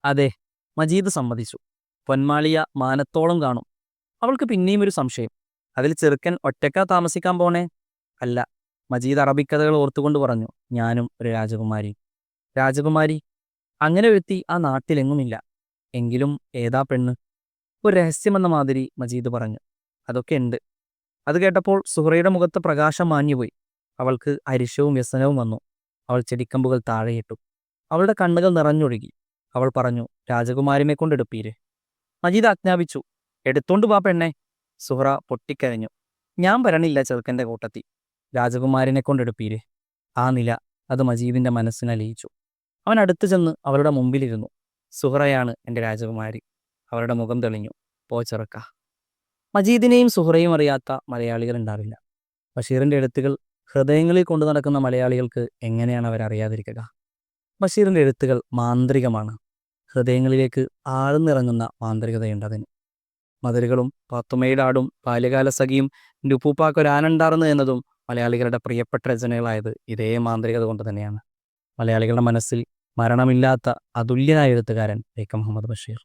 അതെ, മജീദ് സമ്മതിച്ചു. പൊന്മാളിയ മാനത്തോളം കാണും. അവൾക്ക് പിന്നെയും ഒരു സംശയം. അതിൽ ചെറുക്കൻ ഒറ്റക്കാ താമസിക്കാൻ പോണേ? അല്ല. മജീദ് അറബിക്കഥകൾ ഓർത്തുകൊണ്ട് പറഞ്ഞു. ഞാനും ഒരു രാജകുമാരി. രാജകുമാരി? അങ്ങനെ ഒരുത്തി ആ നാട്ടിലെങ്ങുമില്ല. എങ്കിലും ഏതാ പെണ്ണ്? ഒരു രഹസ്യമെന്ന മാതിരി മജീദ് പറഞ്ഞു. അതൊക്കെ ഉണ്ട്. അത് കേട്ടപ്പോൾ സുഹറയുടെ മുഖത്ത് പ്രകാശം മാഞ്ഞുപോയി. അവൾക്ക് അരിശവും വ്യസനവും വന്നു. അവൾ ചെടിക്കമ്പുകൾ താഴെയിട്ടു. അവളുടെ കണ്ണുകൾ നിറഞ്ഞൊഴുകി. അവൾ പറഞ്ഞു, രാജകുമാരിനെ കൊണ്ടെടുപ്പീര്. മജീദ് ആജ്ഞാപിച്ചു. എടുത്തോണ്ട് വാ പെണ്ണെ. സുഹറ പൊട്ടിക്കരഞ്ഞു. ഞാൻ വരണില്ല ചെറുക്കൻ്റെ കൂട്ടത്തിൽ. രാജകുമാരിനെ കൊണ്ടെടുപ്പീര്. ആ നില അത് മജീദിന്റെ മനസ്സിനലിയിച്ചു. അവൻ അടുത്തു ചെന്ന് അവളുടെ മുമ്പിലിരുന്നു. സുഹറയാണ് എൻ്റെ രാജകുമാരി. അവളുടെ മുഖം തെളിഞ്ഞു. പോ ചെറുക്ക. മജീദിനെയും സുഹറയും അറിയാത്ത മലയാളികൾ ഉണ്ടാവില്ല. ബഷീറിന്റെ എഴുത്തുകൾ ഹൃദയങ്ങളിൽ കൊണ്ടു നടക്കുന്ന മലയാളികൾക്ക് എങ്ങനെയാണ് അവരറിയാതിരിക്കുക? ബഷീറിന്റെ എഴുത്തുകൾ മാന്ത്രികമാണ്. ഹൃദയങ്ങളിലേക്ക് ആഴ്ന്നിറങ്ങുന്ന മാന്ത്രികതയുണ്ട് അതിന്. മതിലുകളും പാത്തുമ്മയുടെ ആടും ബാല്യകാല സഖിയും നുപ്പൂപ്പാക്കൊരാനുണ്ടാർന്ന് എന്നതും മലയാളികളുടെ പ്രിയപ്പെട്ട രചനകളായത് ഇതേ മാന്ത്രികത കൊണ്ട് തന്നെയാണ്. മലയാളികളുടെ മനസ്സിൽ മരണമില്ലാത്ത അതുല്യനായ എഴുത്തുകാരൻ വൈക്കം മുഹമ്മദ് ബഷീർ.